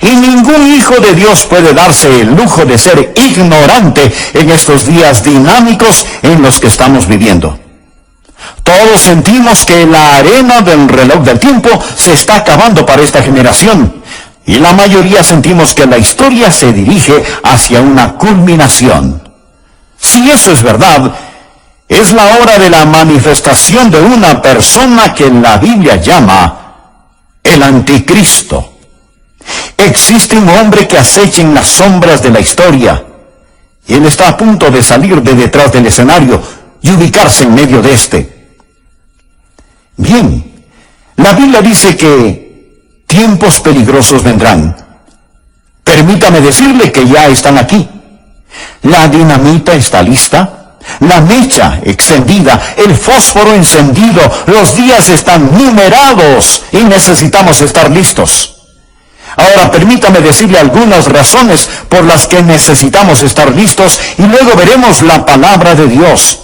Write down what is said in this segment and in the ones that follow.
Y ningún hijo de Dios puede darse el lujo de ser ignorante en estos días dinámicos en los que estamos viviendo. Todos sentimos que la arena del reloj del tiempo se está acabando para esta generación. Y la mayoría sentimos que la historia se dirige hacia una culminación. Si eso es verdad, es la hora de la manifestación de una persona que la Biblia llama el Anticristo. Existe un hombre que acecha en las sombras de la historia, y él está a punto de salir de detrás del escenario y ubicarse en medio de este. Bien, la Biblia dice que tiempos peligrosos vendrán. Permítame decirle que ya están aquí. La dinamita está lista, la mecha extendida, el fósforo encendido, los días están numerados y necesitamos estar listos. Ahora permítame decirle algunas razones por las que necesitamos estar listos y luego veremos la palabra de Dios.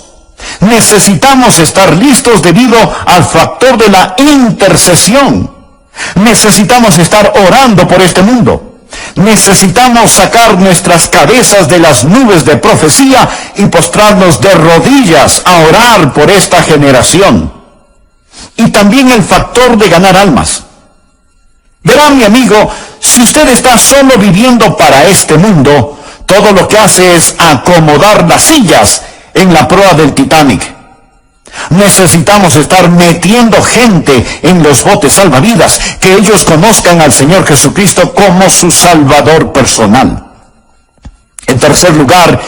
Necesitamos estar listos debido al factor de la intercesión. Necesitamos estar orando por este mundo. Necesitamos sacar nuestras cabezas de las nubes de profecía y postrarnos de rodillas a orar por esta generación. Y también el factor de ganar almas. Verá, mi amigo, si usted está solo viviendo para este mundo, todo lo que hace es acomodar las sillas en la proa del Titanic. Necesitamos estar metiendo gente en los botes salvavidas, que ellos conozcan al Señor Jesucristo como su Salvador personal. En tercer lugar,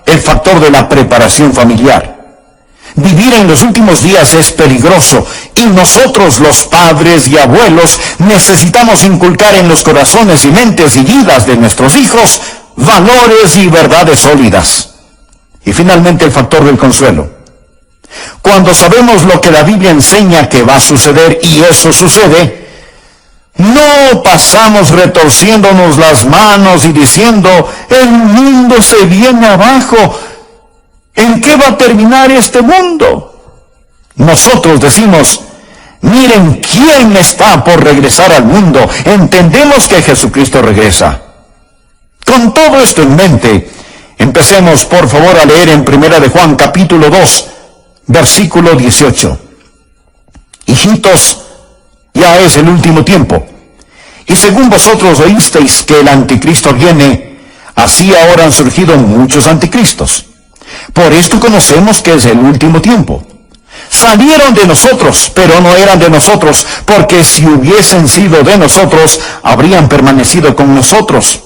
el factor de la preparación familiar. Vivir en los últimos días es peligroso y nosotros, los padres y abuelos, necesitamos inculcar en los corazones y mentes y vidas de nuestros hijos valores y verdades sólidas. Y finalmente el factor del consuelo. Cuando sabemos lo que la Biblia enseña que va a suceder y eso sucede, no pasamos retorciéndonos las manos y diciendo, el mundo se viene abajo. ¿En qué va a terminar este mundo? Nosotros decimos, miren quién está por regresar al mundo. Entendemos que Jesucristo regresa. Con todo esto en mente, empecemos por favor a leer en 1 de Juan capítulo 2, versículo 18. Hijitos, ya es el último tiempo. Y según vosotros oísteis que el anticristo viene, así ahora han surgido muchos anticristos. Por esto conocemos que es el último tiempo. Salieron de nosotros, pero no eran de nosotros, porque si hubiesen sido de nosotros, habrían permanecido con nosotros.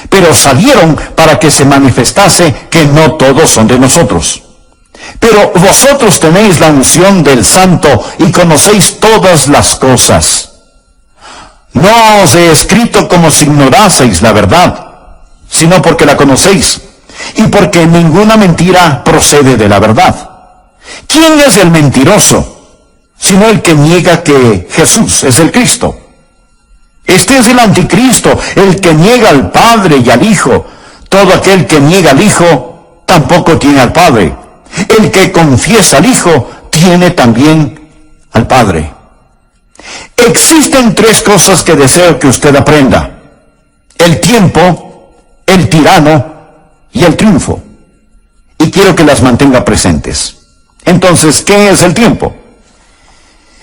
Pero salieron para que se manifestase que no todos son de nosotros. Pero vosotros tenéis la unción del Santo y conocéis todas las cosas. No os he escrito como si ignoraseis la verdad, sino porque la conocéis, y porque ninguna mentira procede de la verdad. ¿Quién es el mentiroso? Sino el que niega que Jesús es el Cristo. Este es el anticristo, el que niega al Padre y al Hijo. Todo aquel que niega al Hijo, tampoco tiene al Padre. El que confiesa al Hijo, tiene también al Padre. Existen tres cosas que deseo que usted aprenda: el tiempo, el tirano y el triunfo. Y quiero que las mantenga presentes. Entonces, ¿qué es el tiempo?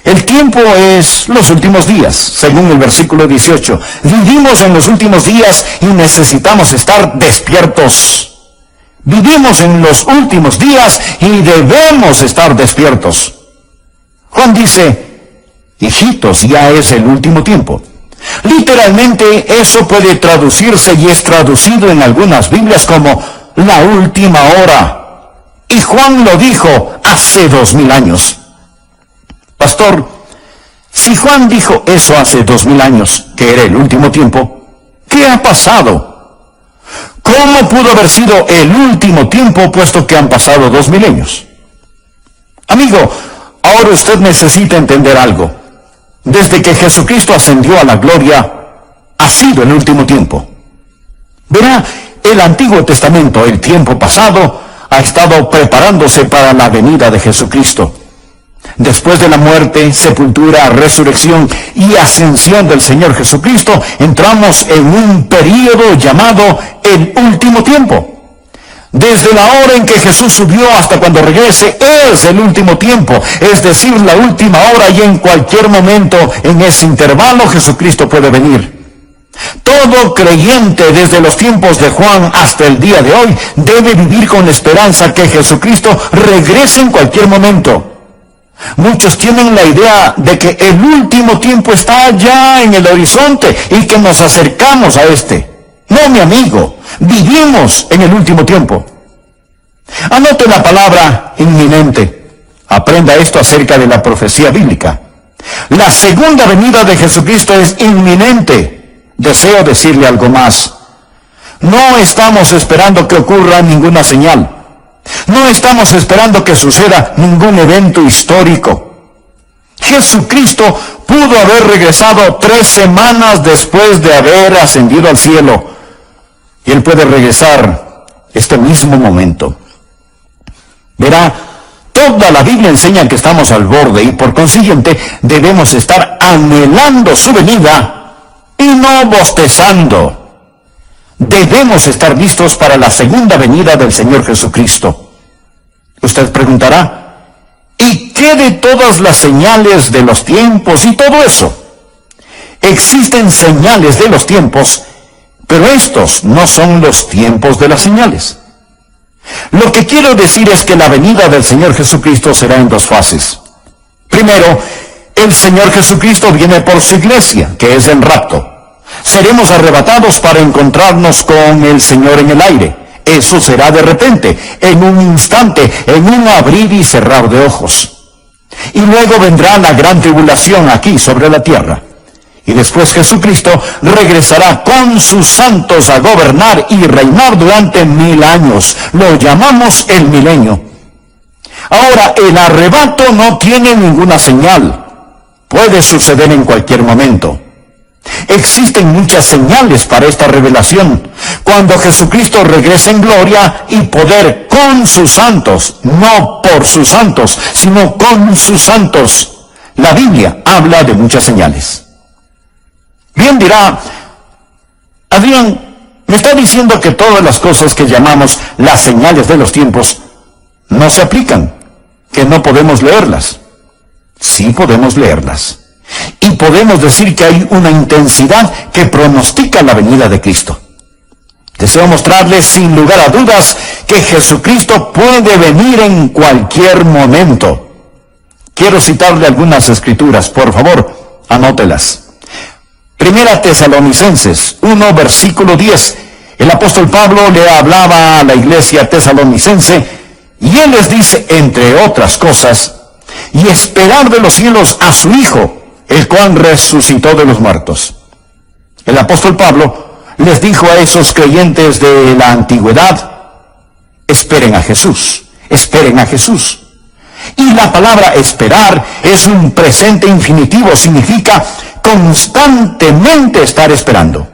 El tiempo es los últimos días, según el versículo 18. Vivimos en los últimos días y necesitamos estar despiertos. Vivimos en los últimos días y debemos estar despiertos. Juan dice, hijitos, ya es el último tiempo. Literalmente eso puede traducirse y es traducido en algunas Biblias como la última hora. Y Juan lo dijo hace 2000 años. Pastor, si Juan dijo eso hace 2000 años, que era el último tiempo, ¿qué ha pasado? ¿Cómo pudo haber sido el último tiempo puesto que han pasado 2000 años? Amigo, ahora usted necesita entender algo. Desde que Jesucristo ascendió a la gloria, ha sido el último tiempo. Verá, el Antiguo Testamento, el tiempo pasado, ha estado preparándose para la venida de Jesucristo. Después de la muerte, sepultura, resurrección y ascensión del Señor Jesucristo, entramos en un período llamado el último tiempo. Desde la hora en que Jesús subió hasta cuando regrese es el último tiempo, es decir, la última hora, y en cualquier momento en ese intervalo Jesucristo puede venir. Todo creyente desde los tiempos de Juan hasta el día de hoy debe vivir con la esperanza que Jesucristo regrese en cualquier momento. Muchos tienen la idea de que el último tiempo está ya en el horizonte y que nos acercamos a este. No, mi amigo, vivimos en el último tiempo. Anote la palabra inminente. Aprenda esto acerca de la profecía bíblica. La segunda venida de Jesucristo es inminente. Deseo decirle algo más. No estamos esperando que ocurra ninguna señal. No estamos esperando que suceda ningún evento histórico. Jesucristo pudo haber regresado 3 semanas después de haber ascendido al cielo. Y Él puede regresar este mismo momento. Verá, toda la Biblia enseña que estamos al borde y por consiguiente debemos estar anhelando su venida y no bostezando. Debemos estar listos para la segunda venida del Señor Jesucristo. Usted preguntará, ¿y qué de todas las señales de los tiempos y todo eso? Existen señales de los tiempos, pero estos no son los tiempos de las señales. Lo que quiero decir es que la venida del Señor Jesucristo será en 2 fases. Primero, el Señor Jesucristo viene por su iglesia, que es el rapto. Seremos arrebatados para encontrarnos con el Señor en el aire. Eso será de repente, en un instante, en un abrir y cerrar de ojos. Y luego vendrá la gran tribulación aquí sobre la tierra. Y después Jesucristo regresará con sus santos a gobernar y reinar durante 1000 años. Lo llamamos el milenio. Ahora, el arrebato no tiene ninguna señal. Puede suceder en cualquier momento. Existen muchas señales para esta revelación. Cuando Jesucristo regrese en gloria y poder con sus santos, no por sus santos, sino con sus santos. La Biblia habla de muchas señales. Bien, dirá, Adrián, me está diciendo que todas las cosas que llamamos las señales de los tiempos no se aplican, que no podemos leerlas. Sí podemos leerlas. Y podemos decir que hay una intensidad que pronostica la venida de Cristo. Deseo mostrarles sin lugar a dudas que Jesucristo puede venir en cualquier momento. Quiero citarle algunas escrituras, por favor, anótelas. Primera Tesalonicenses 1, versículo 10. El apóstol Pablo le hablaba a la iglesia tesalonicense y él les dice, entre otras cosas, y esperar de los cielos a su Hijo, el cual resucitó de los muertos. El apóstol Pablo les dijo a esos creyentes de la antigüedad, esperen a Jesús, esperen a Jesús. Y la palabra esperar es un presente infinitivo, significa constantemente estar esperando.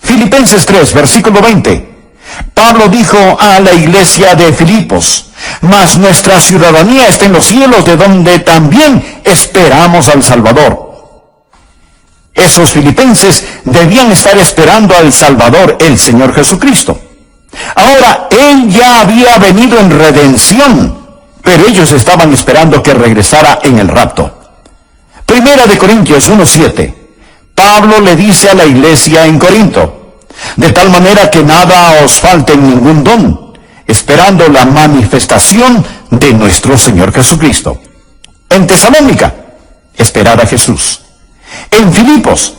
Filipenses 3, versículo 20. Pablo dijo a la iglesia de Filipos, mas nuestra ciudadanía está en los cielos, de donde también esperamos al Salvador. Esos filipenses debían estar esperando al Salvador, el Señor Jesucristo. Ahora, Él ya había venido en redención, pero ellos estaban esperando que regresara en el rapto. Primera de Corintios 1:7. Pablo le dice a la iglesia en Corinto, de tal manera que nada os falte en ningún don, esperando la manifestación de nuestro Señor Jesucristo. En Tesalónica, esperar a Jesús. En Filipos,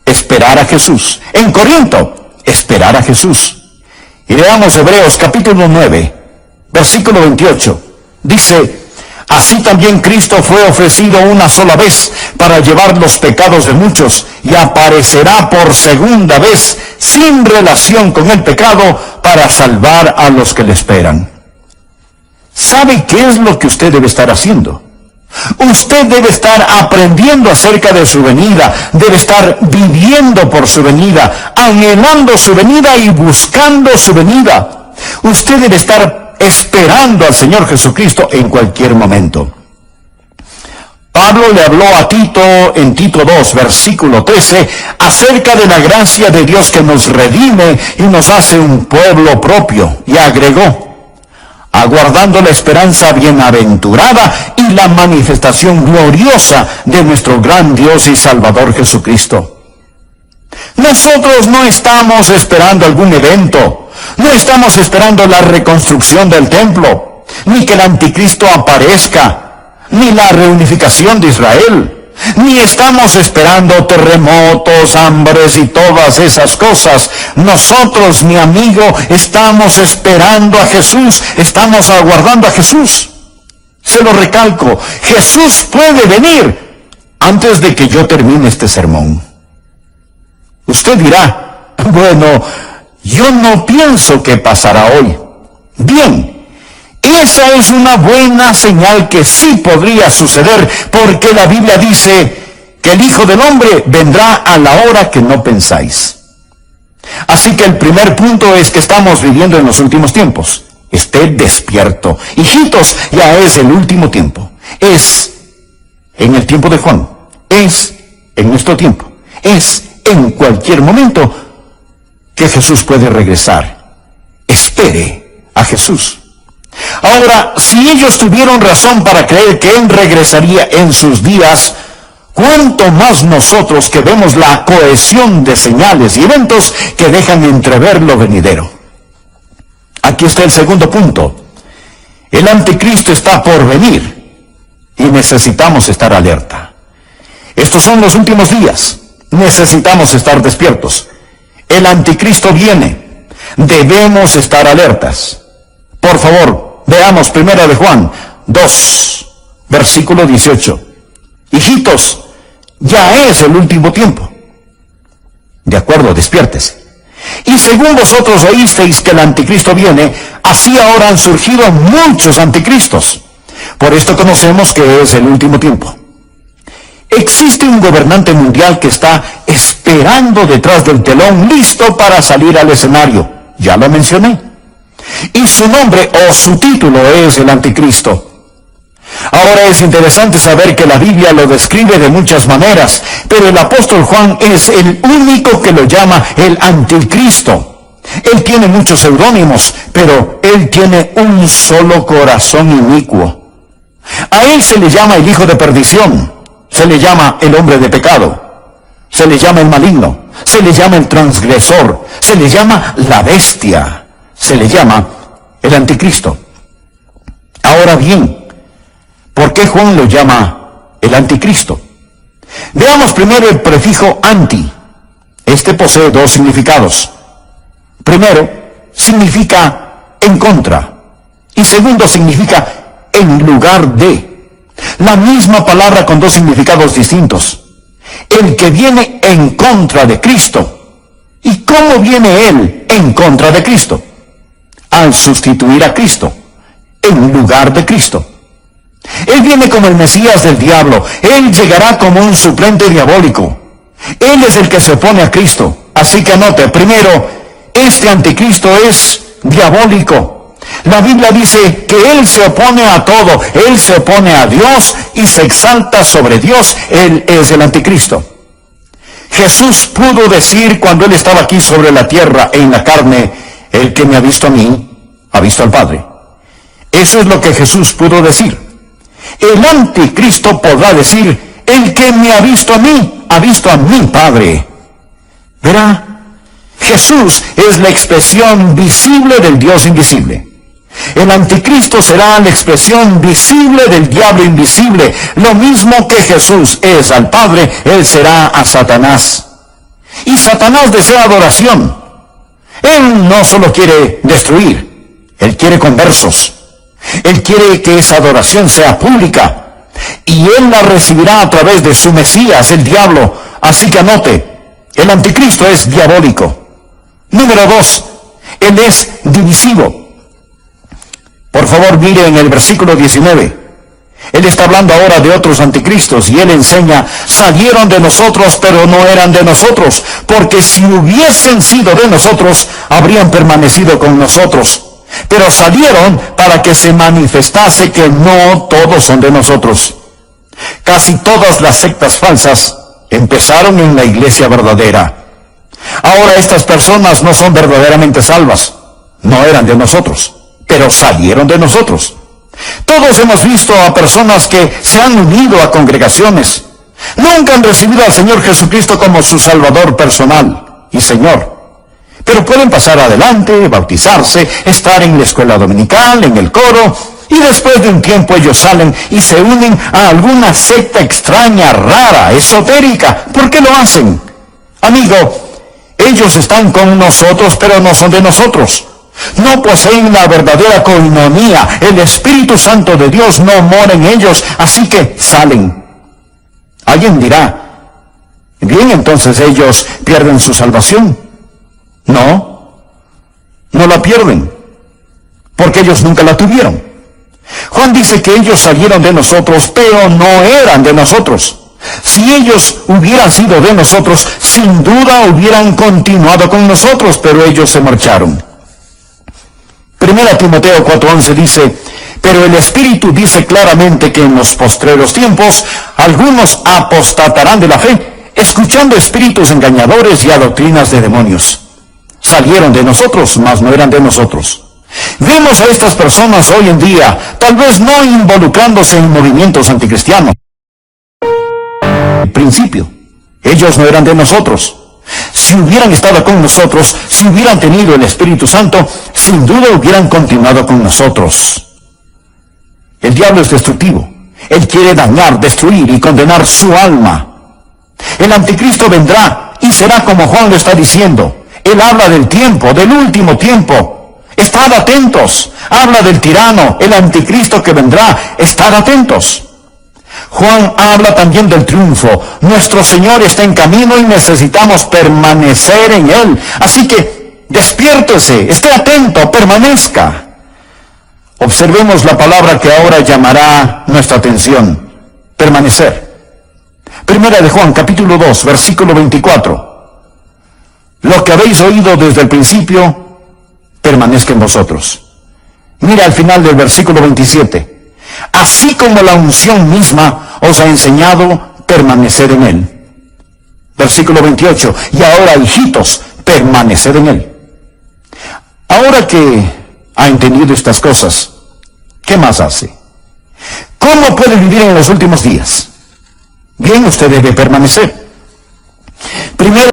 esperar a Jesús. En Corinto, esperar a Jesús. Y leamos Hebreos capítulo 9, versículo 28. Dice, así también Cristo fue ofrecido una sola vez para llevar los pecados de muchos, y aparecerá por segunda vez sin relación con el pecado para salvar a los que le esperan. ¿Sabe qué es lo que usted debe estar haciendo? Usted debe estar aprendiendo acerca de su venida, debe estar viviendo por su venida, anhelando su venida y buscando su venida. Usted debe estar esperando al Señor Jesucristo en cualquier momento. Pablo le habló a Tito en Tito 2, versículo 13, acerca de la gracia de Dios que nos redime y nos hace un pueblo propio. Y agregó, aguardando la esperanza bienaventurada y la manifestación gloriosa de nuestro gran Dios y Salvador Jesucristo. Nosotros no estamos esperando algún evento, no estamos esperando la reconstrucción del templo, ni que el anticristo aparezca, ni la reunificación de Israel, ni estamos esperando terremotos, hambres y todas esas cosas. Nosotros, mi amigo, estamos esperando a Jesús, estamos aguardando a Jesús. Se lo recalco, Jesús puede venir antes de que yo termine este sermón. Usted dirá, bueno, yo no pienso que pasará hoy. Bien. Esa es una buena señal que sí podría suceder, porque la Biblia dice que el Hijo del Hombre vendrá a la hora que no pensáis. Así que el primer punto es que estamos viviendo en los últimos tiempos. Esté despierto. Hijitos, ya es el último tiempo. Es en el tiempo de Juan. Es en nuestro tiempo. Es en cualquier momento que Jesús puede regresar. Espere a Jesús. Ahora, si ellos tuvieron razón para creer que Él regresaría en sus días, ¿cuánto más nosotros que vemos la cohesión de señales y eventos que dejan entrever lo venidero? Aquí está el segundo punto. El anticristo está por venir y necesitamos estar alerta. Estos son los últimos días. Necesitamos estar despiertos. El anticristo viene. Debemos estar alertas. Por favor, veamos 1 de Juan 2, versículo 18. Hijitos, ya es el último tiempo. De acuerdo, despiértese. Y según vosotros oísteis que el anticristo viene, así ahora han surgido muchos anticristos. Por esto conocemos que es el último tiempo. Existe un gobernante mundial que está esperando detrás del telón, listo para salir al escenario. Ya lo mencioné. Y su nombre o su título es el anticristo. Ahora es interesante saber que la Biblia lo describe de muchas maneras, pero el apóstol Juan es el único que lo llama el anticristo. Él tiene muchos seudónimos, pero él tiene un solo corazón inicuo. A él se le llama el hijo de perdición, se le llama el hombre de pecado, se le llama el maligno, se le llama el transgresor, se le llama la bestia. Se le llama el anticristo. Ahora bien, ¿por qué Juan lo llama el anticristo? Veamos primero el prefijo anti. Este posee dos significados. Primero, significa en contra. Y segundo, significa en lugar de. La misma palabra con dos significados distintos. El que viene en contra de Cristo. ¿Y cómo viene él en contra de Cristo? Al sustituir a Cristo, en lugar de Cristo. Él viene como el Mesías del diablo. Él llegará como un suplente diabólico. Él es el que se opone a Cristo. Así que anote, primero, este anticristo es diabólico. La Biblia dice que Él se opone a todo. Él se opone a Dios y se exalta sobre Dios. Él es el anticristo. Jesús pudo decir cuando Él estaba aquí sobre la tierra en la carne, el que me ha visto a mí, ha visto al Padre. Eso es lo que Jesús pudo decir. El anticristo podrá decir, el que me ha visto a mí, ha visto a mi Padre. Verá, Jesús es la expresión visible del Dios invisible. El anticristo será la expresión visible del diablo invisible. Lo mismo que Jesús es al Padre, Él será a Satanás. Y Satanás desea adoración. Él no solo quiere destruir, Él quiere conversos. Él quiere que esa adoración sea pública. Y Él la recibirá a través de su Mesías, el diablo. Así que anote, el anticristo es diabólico. Número 2, Él es divisivo. Por favor, mire en el versículo 19. Él está hablando ahora de otros anticristos y Él enseña, salieron de nosotros, pero no eran de nosotros, porque si hubiesen sido de nosotros, habrían permanecido con nosotros. Pero salieron para que se manifestase que no todos son de nosotros. Casi todas las sectas falsas empezaron en la iglesia verdadera. Ahora estas personas no son verdaderamente salvas. No eran de nosotros, pero salieron de nosotros. Todos hemos visto a personas que se han unido a congregaciones. Nunca han recibido al Señor Jesucristo como su Salvador personal y Señor. Pero pueden pasar adelante, bautizarse, estar en la escuela dominical, en el coro, y después de un tiempo ellos salen y se unen a alguna secta extraña, rara, esotérica. ¿Por qué lo hacen? Amigo, ellos están con nosotros, pero no son de nosotros. No poseen la verdadera coinonía. El Espíritu Santo de Dios no mora en ellos, así que salen. Alguien dirá, bien, entonces ellos pierden su salvación. No la pierden, porque ellos nunca la tuvieron. Juan dice que ellos salieron de nosotros, pero no eran de nosotros. Si ellos hubieran sido de nosotros, sin duda hubieran continuado con nosotros, pero ellos se marcharon. 1 Timoteo 4:11 dice, pero el Espíritu dice claramente que en los postreros tiempos algunos apostatarán de la fe, escuchando espíritus engañadores y a doctrinas de demonios. Salieron de nosotros, mas no eran de nosotros. Vemos a estas personas hoy en día, tal vez no involucrándose en movimientos anticristianos. Al principio, ellos no eran de nosotros. Si hubieran estado con nosotros, si hubieran tenido el Espíritu Santo, sin duda hubieran continuado con nosotros. El diablo es destructivo. Él quiere dañar, destruir y condenar su alma. El anticristo vendrá y será como Juan lo está diciendo. Él habla del tiempo, del último tiempo. Estad atentos. Habla del tirano, el anticristo que vendrá. Estad atentos. Juan habla también del triunfo. Nuestro Señor está en camino y necesitamos permanecer en Él. Así que despiértese, esté atento, permanezca. Observemos la palabra que ahora llamará nuestra atención. Permanecer. Primera de Juan, capítulo 2, versículo 24. Lo que habéis oído desde el principio, permanezca en vosotros. Mira al final del versículo 27. Así como la unción misma os ha enseñado, permanecer en Él. Versículo 28. Y ahora, hijitos, permanecer en Él. Ahora que ha entendido estas cosas, ¿qué más hace? ¿Cómo puede vivir en los últimos días? Bien, usted debe permanecer. Primero,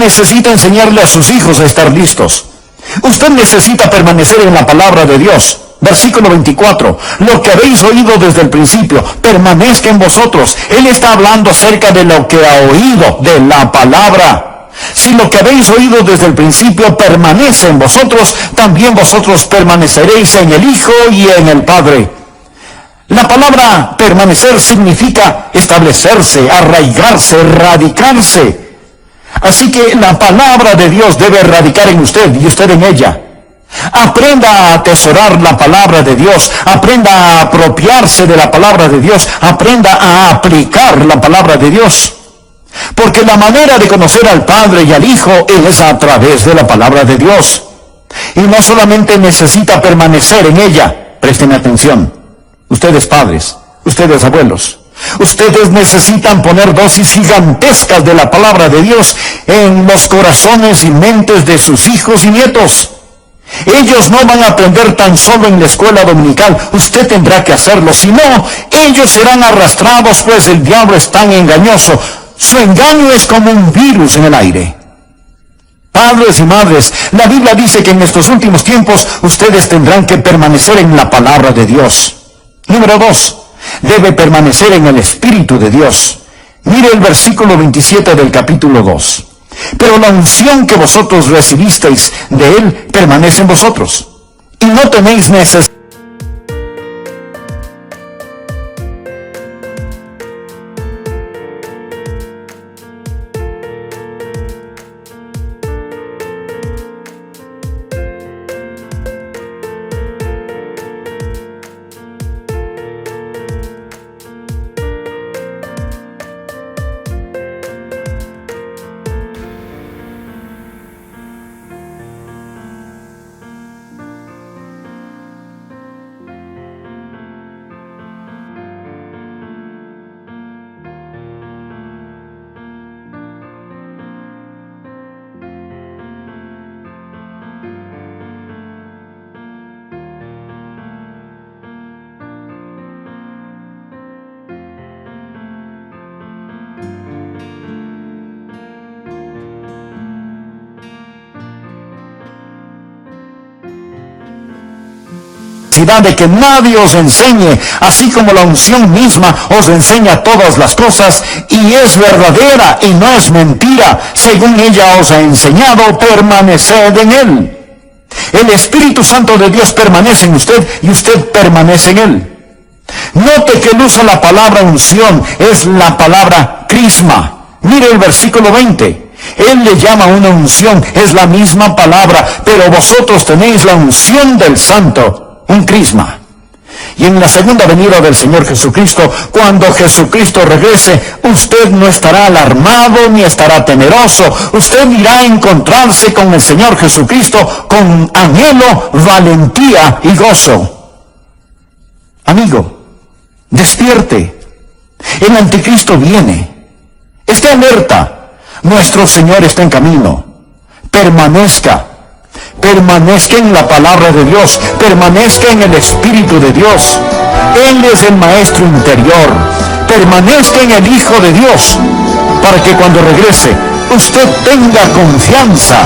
necesita enseñarle a sus hijos a estar listos. Usted necesita permanecer en la palabra de Dios. Versículo 24. Lo que habéis oído desde el principio, permanezca en vosotros. Él está hablando acerca de lo que ha oído, de la palabra. Si lo que habéis oído desde el principio permanece en vosotros, también vosotros permaneceréis en el Hijo y en el Padre. La palabra permanecer significa establecerse, arraigarse, radicarse. Así que la palabra de Dios debe radicar en usted y usted en ella. Aprenda a atesorar la palabra de Dios, aprenda a apropiarse de la palabra de Dios, aprenda a aplicar la palabra de Dios. Porque la manera de conocer al Padre y al Hijo es a través de la palabra de Dios. Y no solamente necesita permanecer en ella, presten atención, ustedes padres, ustedes abuelos, ustedes necesitan poner dosis gigantescas de la palabra de Dios en los corazones y mentes de sus hijos y nietos. Ellos no van a aprender tan solo en la escuela dominical. Usted tendrá que hacerlo. Si no, ellos serán arrastrados, pues el diablo es tan engañoso. Su engaño es como un virus en el aire. Padres y madres, la Biblia dice que en estos últimos tiempos ustedes tendrán que permanecer en la palabra de Dios. Número 2, debe permanecer en el Espíritu de Dios. Mire el versículo 27 del capítulo 2. Pero la unción que vosotros recibisteis de Él permanece en vosotros, y no tenéis necesidad de que nadie os enseñe, así como la unción misma os enseña todas las cosas, y es verdadera y no es mentira. Según ella os ha enseñado, permaneced en Él. El Espíritu Santo de Dios permanece en usted y usted permanece en Él. Note que él usa la palabra unción, es la palabra crisma. Mire el versículo 20. Él le llama una unción, es la misma palabra, pero vosotros tenéis la unción del Santo, un crisma. Y en la segunda venida del Señor Jesucristo, cuando Jesucristo regrese, usted no estará alarmado ni estará temeroso. Usted irá a encontrarse con el Señor Jesucristo con anhelo, valentía y gozo. Amigo, despierte. El anticristo viene. Esté alerta. Nuestro Señor está en camino. Permanezca en la palabra de Dios, permanezca en el Espíritu de Dios. Él es el Maestro interior. Permanezca en el Hijo de Dios, para que cuando regrese, usted tenga confianza